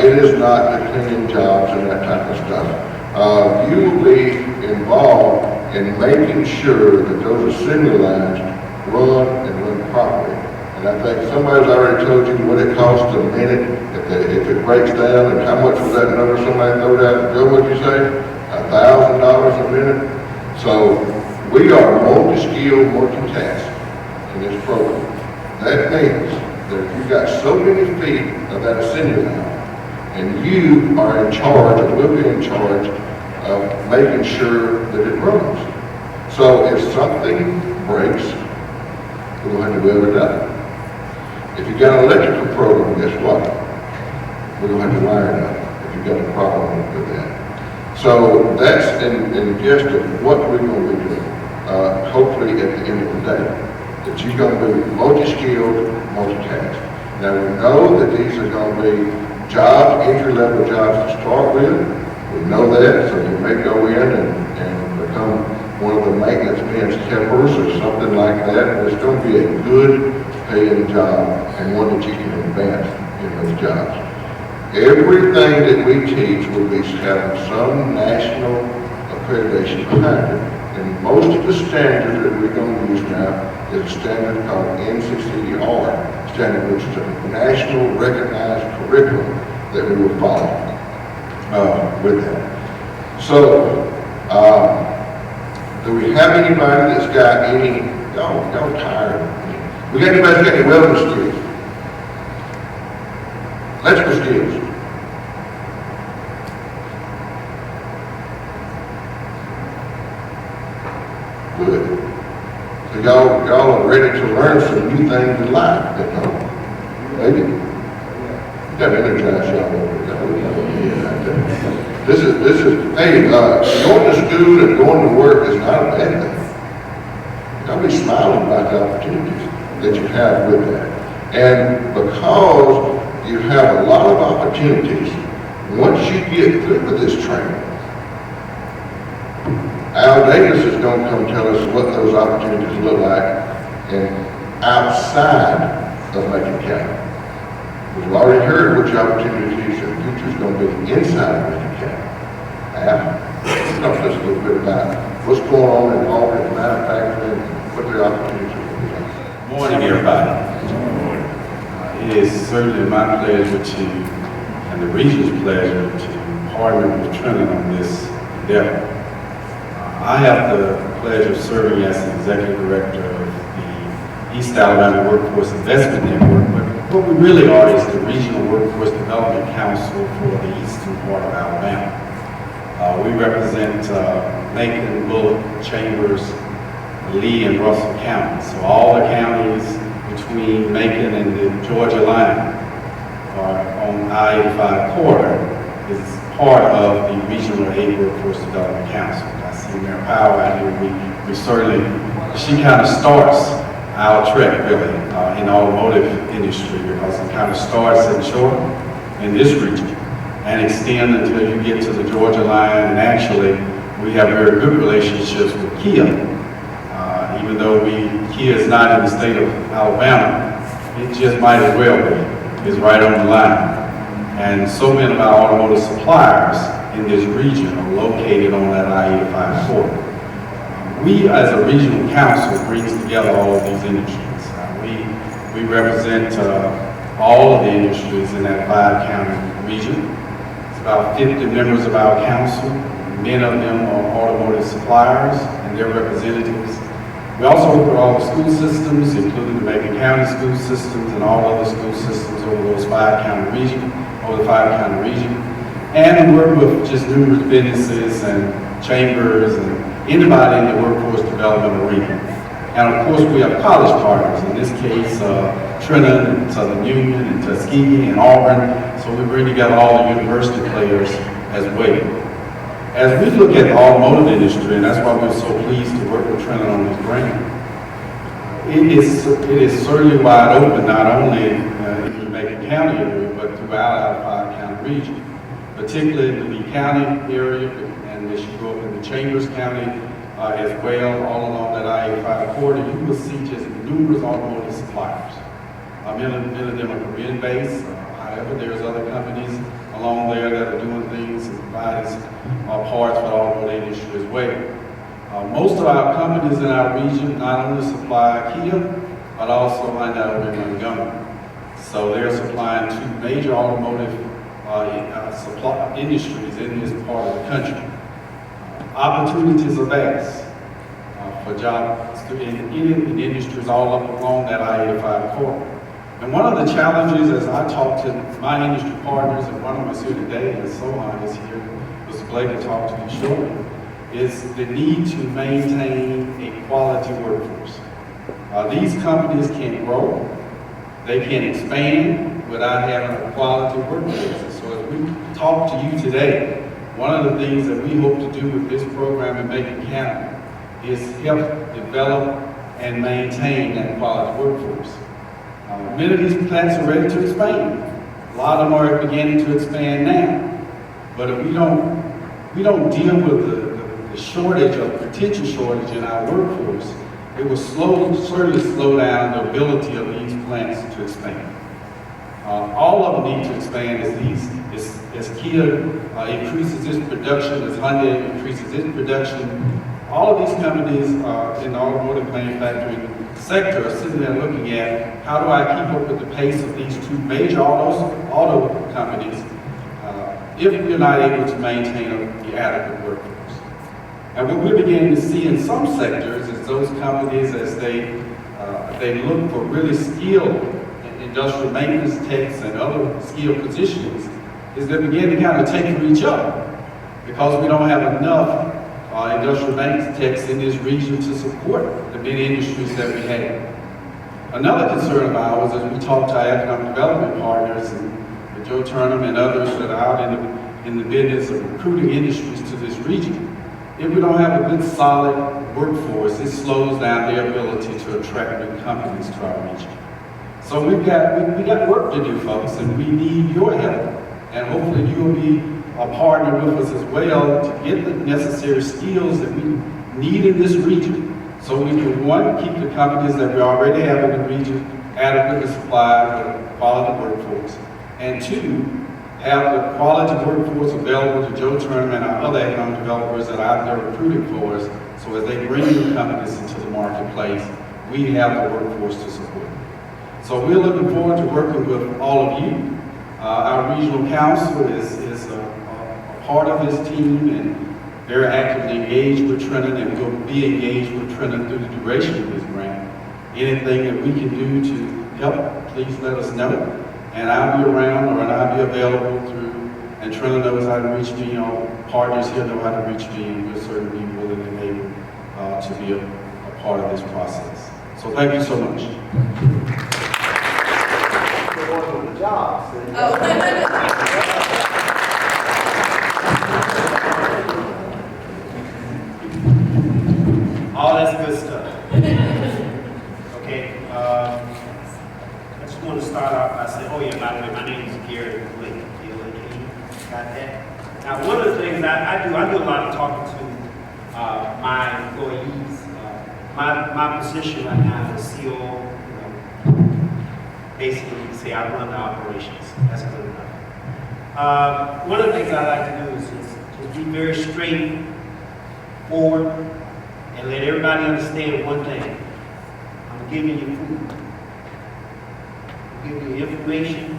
it is not the cleaning jobs and that type of stuff. You will be involved in making sure that those assembly lines run and run properly. And I think somebody's already told you what it costs a minute if it breaks down, and how much was that number somebody threw out? Joe, what'd you say? $1,000 a minute? So we are multi-skilled, multitask in this program. That means that if you've got so many feet of that assembly line, and you are in charge, or will be in charge, of making sure that it runs. So if something breaks, we'll have to weld it up. If you've got an electrical program, guess what? We're going to have to wire it up if you've got a problem with that. So that's in gist of what we're going to be doing, hopefully at the end of the day, that you're going to be multi-skilled, multitask. Now we know that these are going to be jobs, entry-level jobs to start with. We know that, so you may go in and become one of the maintenance men's helpers or something like that, but it's going to be a good paying job and one that you can advance in those jobs. Everything that we teach will be having some national accreditation behind it. And most of the standards that we're going to use now is a standard called NCCER standard, which is a national recognized curriculum that we will follow with that. So, do we have anybody that's got any, y'all tired? We got anybody that's got any welding skills? Electrical skills? Good. So y'all are ready to learn some new things in life, you know? Maybe. You got to energize y'all over there. This is, hey, going to school and going to work is not a bad thing. Y'all be smiling about the opportunities that you have with that. And because you have a lot of opportunities, once you get through with this training, Al Davis is going to come tell us what those opportunities look like and outside of Macon County. We've already heard which opportunities and future is going to be inside of Macon County. Al, talk to us a little bit about what's going on in Auburn manufacturing and what the opportunities are. Morning, everybody. It is certainly my pleasure to, and the region's pleasure, to partner with Trenholm on this endeavor. I have the pleasure of serving as the Executive Director of the East Alabama Workforce Investment Network, but what we really are is the Regional Workforce Development Council for the eastern part of Alabama. We represent Macon, Bullock, Chambers, Lee, and Russell counties. So all the counties between Macon and the Georgia line are on I-85 corridor is part of the Regional Aid Workforce Development Council. I see Mayor Powell out here. We certainly, she kind of starts our trek really in the automotive industry because it kind of starts in short in this region and extend until you get to the Georgia line. And actually, we have very good relationships with Kia. Even though Kia is not in the state of Alabama, it just might as well be. It's right on the line. And so many of our automotive suppliers in this region are located on that I-85 corridor. We, as a regional council, brings together all of these industries. We represent all of the industries in that 5-county region. It's about 50 members of our council. Many of them are automotive suppliers and their representatives. We also work with all the school systems, including the Macon County school systems and all other school systems over those 5-county region, over the 5-county region. And we work with just numerous businesses and chambers and anybody in the workforce development arena. And of course, we have college partners, in this case, Trenholm and Southern Union and Tuskegee and Auburn. So we bring together all the university players as well. As we look at the automotive industry, and that's why we're so pleased to work with Trenholm on this grant, it is certainly wide open, not only in the Macon County area, but throughout our 5-county region, particularly in the Lee County area, and as you go up into Chambers County as well, all along that I-85 corridor, you will see just numerous automotive suppliers. Many of them are Korean-based. However, there's other companies along there that are doing things and providing parts for the automotive industry as well. Most of our companies in our region not only supply Kia, but also Hyundai and Montgomery. So they're supplying 2 major automotive supply industries in this part of the country. Opportunities are vast for jobs in industries all up along that I-85 corridor. And one of the challenges as I talk to my industry partners, and one of us here today, and Sohan is here, Mr. Blake will talk to you shortly, is the need to maintain a quality workforce. These companies can grow, they can expand without having a quality workforce. So as we talk to you today, one of the things that we hope to do with this program in Macon County is help develop and maintain that quality workforce. Many of these plants are ready to expand. A lot of them are beginning to expand now. But if we don't deal with the shortage or potential shortage in our workforce, it will certainly slow down the ability of these plants to expand. All of them need to expand as Kia increases its production, as Hyundai increases its production. All of these companies in the automotive manufacturing sector are sitting there looking at how do I keep up with the pace of these 2 major auto companies if we're not able to maintain the adequate workforce. And what we're beginning to see in some sectors is those companies, as they look for really skilled industrial maintenance techs and other skilled positions, is they're beginning to kind of take from each other because we don't have enough industrial maintenance techs in this region to support the many industries that we have. Another concern of ours as we talk to our economic development partners and Joe Trenholm and others that are out in the business of recruiting industries to this region, if we don't have a good solid workforce, it slows down their ability to attract new companies to our region. So we got work to do, folks, and we need your help. And hopefully you will be a partner with us as well to get the necessary skills that we need in this region so we can, 1, keep the companies that we already have in the region adequately supplied with a quality workforce, and 2, have the quality workforce available to Joe Trenholm and our other economic developers that are out there recruiting for us, so as they bring new companies into the marketplace, we have the workforce to support them. So we're looking forward to working with all of you. Our regional council is a part of this team and very actively engaged with Trenholm and will be engaged with Trenholm through the duration of this grant. Anything that we can do to help, please let us know. And I'll be around, or I'll be available through And Trenholm knows how to reach me, partners here know how to reach me, and we're certainly willing and able to be a part of this process. So thank you so much. All that's good stuff. Okay, I just want to start off by saying, oh yeah, by the way, my name is Gary Blake. Got that? Now, one of the things I do a lot of talking to my employees. My position right now is CEO. Basically, you can say I run the operations. That's good enough. One of the things I like to do is just be very straightforward and let everybody understand one thing. I'm giving you food. I'm giving you information.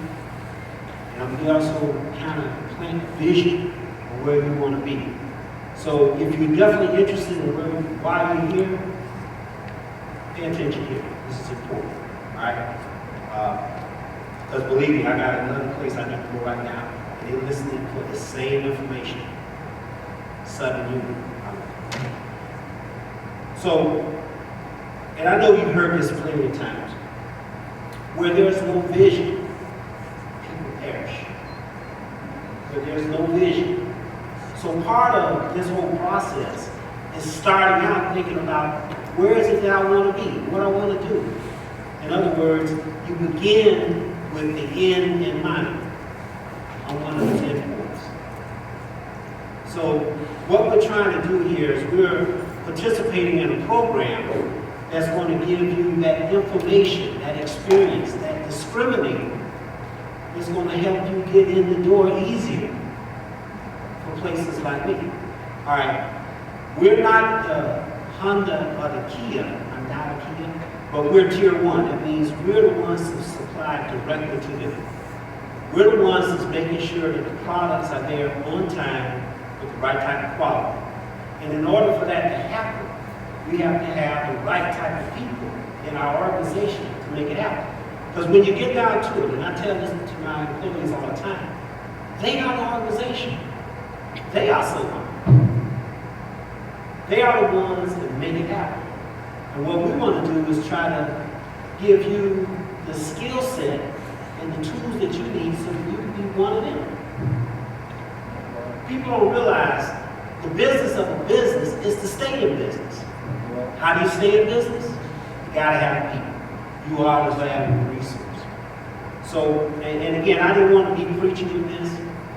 And I'm also kind of plant a vision of where we want to be. So if you're definitely interested in why you're here, pay attention here. This is important. All right? Because believe me, I got another place I need to go right now, and they're listening for the same information. Southern Union. So, and I know you've heard this plenty of times, where there's no vision, people perish. Where there's no vision. So part of this whole process is starting out thinking about where is it that I want to be, what I want to do. In other words, you begin with the end in mind on one of the 10 points. So what we're trying to do here is we're participating in a program that's going to give you that information, that experience, that discriminating is going to help you get in the door easier for places like me. All right, we're not the Honda or the Kia, I'm not a Kia, but we're tier 1. That means we're the ones that supply directly to them. We're the ones that's making sure that the products are there on time with the right type of quality. And in order for that to happen, we have to have the right type of people in our organization to make it happen. Because when you get down to it, and I tell this to my employees all the time, they are the organization. They are someone. They are the ones that make it happen. And what we want to do is try to give you the skill set and the tools that you need so that you can be one of them. People don't realize the business of a business is to stay in business. How do you stay in business? You gotta have people. You always have a resource. So, and again, I didn't want to be preaching with this.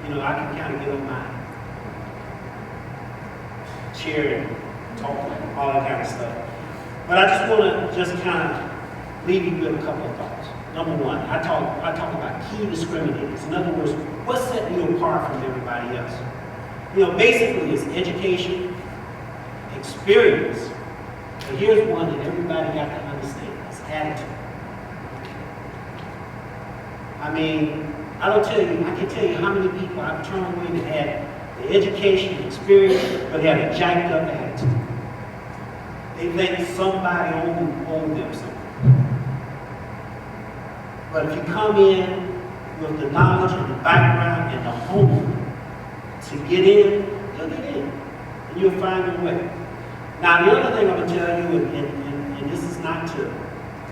I can kind of get on my chair and talk, all that kind of stuff. But I just want to kind of leave you with a couple of thoughts. Number one, I talk about key discriminators. In other words, what's setting you apart from everybody else? Basically it's education, experience, but here's one that everybody got to understand, it's attitude. I can tell you how many people I've turned away that had the education, experience, but had a jacked up attitude. They let somebody own them something. But if you come in with the knowledge and the background and the hope to get in, you'll get in. And you'll find your way. Now, the other thing I'm going to tell you, and this is not to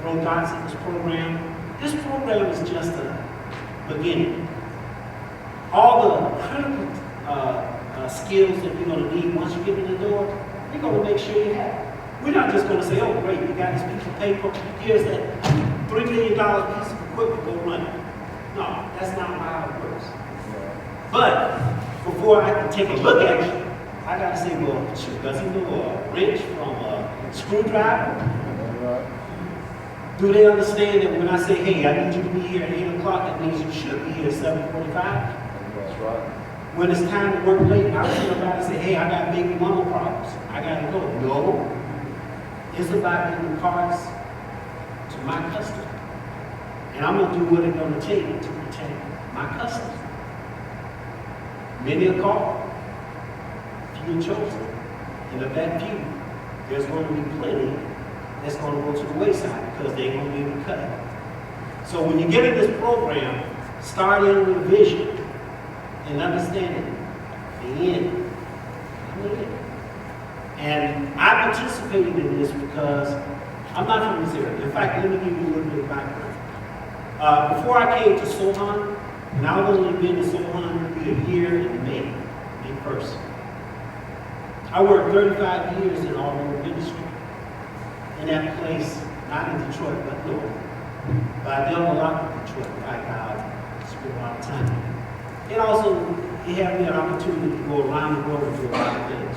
throw dots at this program is just a beginning. All the critical skills that you're going to need once you get in the door, we're going to make sure you have. We're not just going to say, oh, great, you got this piece of paper, here's that $3 million piece of equipment, go run it. No, that's not how it works. But before I can take a look at you, I got to say, well, shoot, does he know a wrench from a screwdriver? Do they understand that when I say, hey, I need you to be here at 8 o'clock, that means you should be here at 7:45? That's right. When it's time to work late, I was about to say, hey, I got baby mama problems. I got to go. No. It's about getting the parts to my customer. And I'm going to do what it's going to take to protect my customer. Many are called, few are chosen. And of that few, there's going to be plenty that's going to go to the wayside because they ain't going to be able to cut it. So when you get in this program, start in with a vision. and understanding the end. I'm the end. And I participated in this because I'm not from this area. In fact, let me give you a little bit of background. Before I came to Sohan, and I've only been to Sohan for a year in May 1st. I worked 35 years in automotive industry. In that place, not in Detroit, but north. But I dealt a lot with Detroit. I spent a lot of time. And also, it had me an opportunity to go around the world and do a lot of things.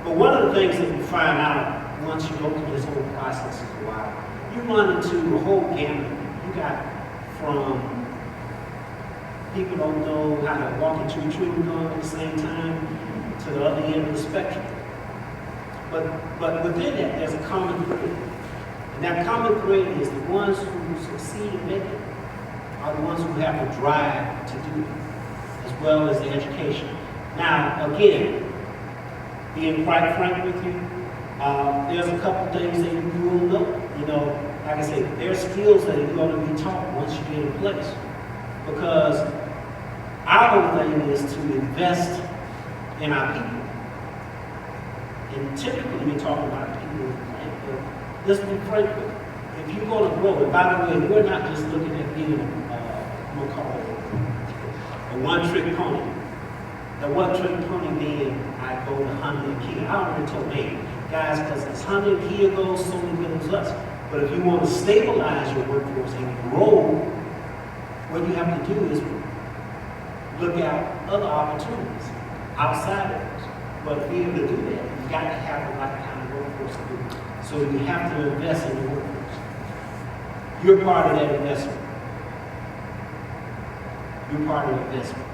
But one of the things that you find out once you go through this whole process is a while, you run into a whole gamut. You got from people don't know how to walk and chew chewing gum at the same time to the other end of the spectrum. But within that, there's a common thread. And that common thread is the ones who succeed in making it are the ones who have the drive to do it, as well as the education. Now, again, being quite frank with you, there's a couple things that you will know. You know, like I say, there's skills that you're going to be taught once you get in place. Because our whole thing is to invest in our people. And typically, we're talking about people, but let's be frank with it. If you're going to grow, and by the way, we're not just looking at being I'm going to call it a one-trick pony. The one-trick pony being, I go to Honda and Kia. I already told me, guys, because as Honda and Kia goes, so goes us. But if you want to stabilize your workforce and grow, what you have to do is look at other opportunities outside of this. But to be able to do that, you got to have the right kind of workforce to do it. So you have to invest in the workforce. You're part of that investment. You're part of the investment.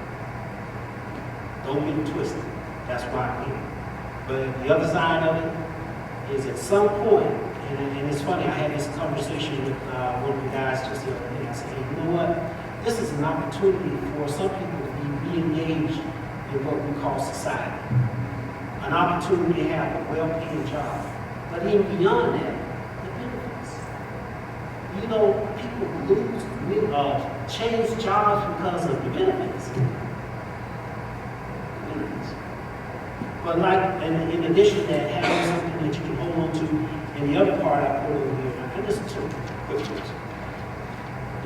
Don't get it twisted. That's why I'm here. But the other side of it is at some point, and it's funny, I had this conversation with one of the guys just the other day. I said, hey, you know what? This is an opportunity for some people to be re-engaged in what we call society. An opportunity to have a well-paid job. But even beyond that, the benefits. You know, people change jobs because of the benefits. But like, and in addition to that, having something that you can hold on to, and the other part I put over here, and this is two quick ones.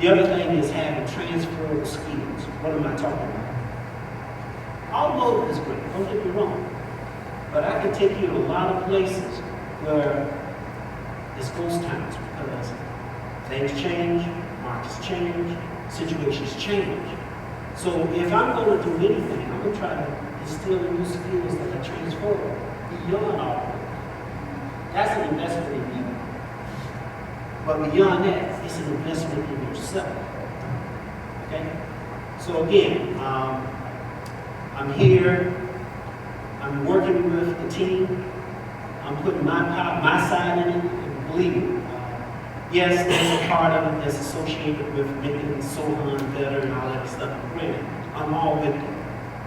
The other thing is having transferable skills. What am I talking about? Automotive is great, don't get me wrong. But I can take you to a lot of places where it's ghost towns because things change, markets change, situations change. So if I'm going to do anything, I'm going to try to instill new skills that are transferable beyond automotive. That's an investment in you. But beyond that, it's an investment in yourself. Okay? So again, I'm here. I'm working with the team. I'm putting my side in it, and believe me, yes, there's a part of it that's associated with making Sohan better and all that stuff. Granted, I'm all with it.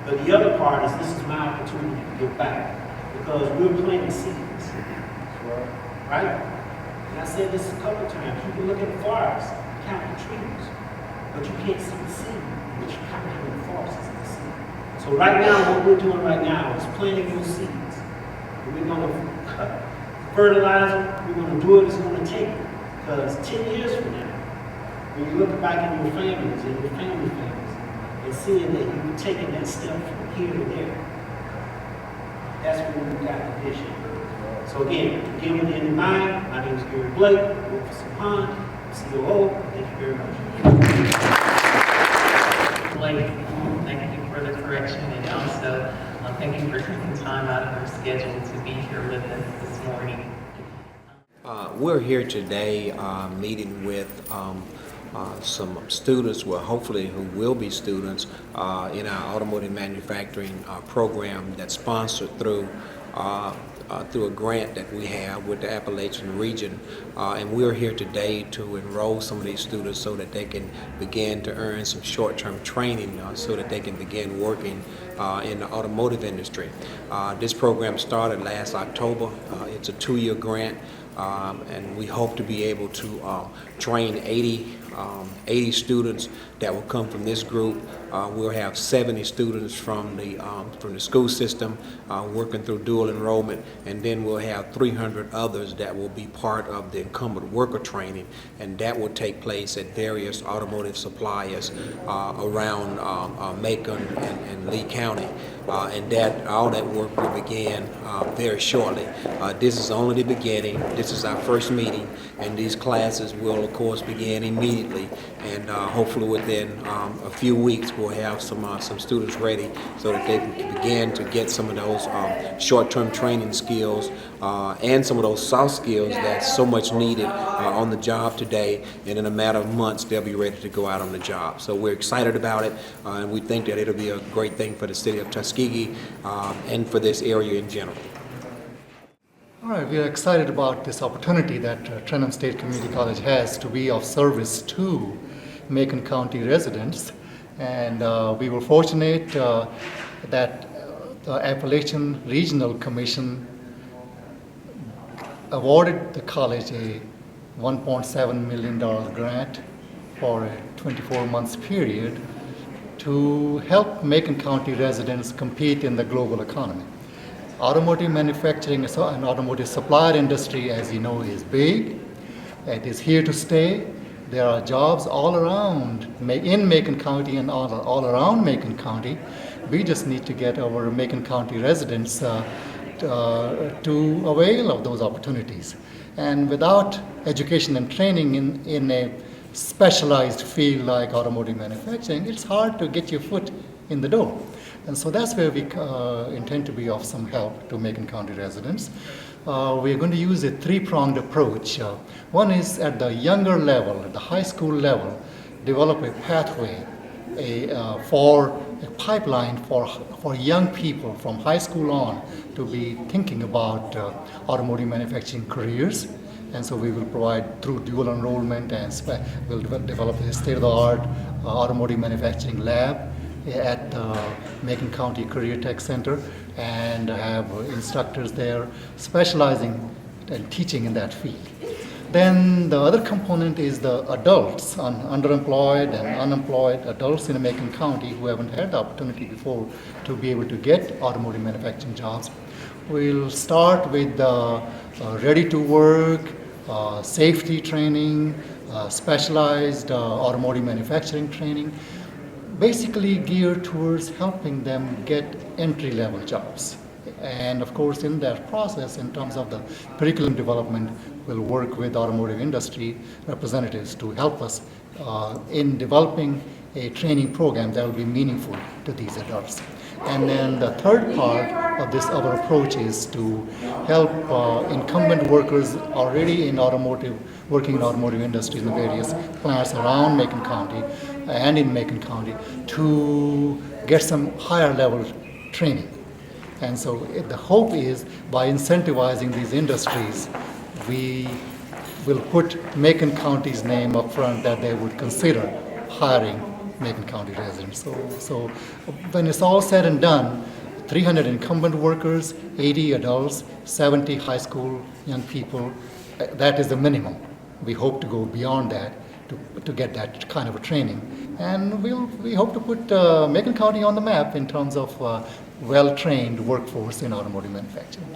But the other part is this is my opportunity to give back because we're planting seeds, right? And I said this a couple times. You can look at the forest, count the trees, but you can't see the seed, but you count how many forests is in the seed. So right now, what we're doing right now is planting those seeds. And we're going to fertilize them. We're going to do it. It's going to take it. Because 10 years from now, when you look back in your families and your family families and seeing that you've taken that step from here to there, that's when we got the vision. So again, with it in mind, my name is Gary Blake. I work for Sohan, COO. Thank you very much. Blake, thank you for the correction, and also thank you for taking time out of your schedule to be here with us this morning. We're here today meeting with some students, well, hopefully who will be students in our automotive manufacturing program that's sponsored through a grant that we have with the Appalachian region. And we're here today to enroll some of these students so that they can begin to earn some short-term training so that they can begin working in the automotive industry. This program started last October. It's a 2-year grant. and we hope to be able to train 80 students that will come from this group. We'll have 70 students from the school system working through dual enrollment, and then we'll have 300 others that will be part of the incumbent worker training, and that will take place at various automotive suppliers around Macon and Lee County. And all that work will begin very shortly. This is only the beginning. This is our first meeting, and these classes will, of course, begin immediately. And hopefully within a few weeks, we'll have some students ready so that they can begin to get some of those short-term training skills and some of those soft skills that's so much needed on the job today. And in a matter of months, they'll be ready to go out on the job. So we're excited about it, and we think that it'll be a great thing for the city of Tuskegee and for this area in general. All right, we are excited about this opportunity that Trenholm State Community College has to be of service to Macon County residents. And we were fortunate that the Appalachian Regional Commission awarded the college a $1.7 million grant for a 24-month period to help Macon County residents compete in the global economy. Automotive manufacturing and automotive supplier industry, as you know, is big. It is here to stay. There are jobs all around in Macon County and all around Macon County. We just need to get our Macon County residents to avail of those opportunities. And without education and training in a specialized field like automotive manufacturing, it's hard to get your foot in the door. And so that's where we intend to be of some help to Macon County residents. We're going to use a three-pronged approach. One is at the younger level, at the high school level, develop a pathway for a pipeline for young people from high school on to be thinking about automotive manufacturing careers. And so we will provide through dual enrollment, and we'll develop a state-of-the-art automotive manufacturing lab at Macon County Career Tech Center, and have instructors there specializing and teaching in that field. Then the other component is the adults, underemployed and unemployed adults in Macon County who haven't had the opportunity before to be able to get automotive manufacturing jobs. We'll start with ready to work, safety training, specialized automotive manufacturing training, basically geared towards helping them get entry-level jobs. And of course, in that process, in terms of the curriculum development, we'll work with automotive industry representatives to help us in developing a training program that will be meaningful to these adults. And then the third part of this, our approach, is to help incumbent workers already in automotive, working in automotive industry in the various plants around Macon County and in Macon County to get some higher level training. And so the hope is by incentivizing these industries, we will put Macon County's name up front that they would consider hiring Macon County residents. So when it's all said and done, 300 incumbent workers, 80 adults, 70 high school young people, that is the minimum. We hope to go beyond that to get that kind of a training. And we hope to put Macon County on the map in terms of well-trained workforce in automotive manufacturing.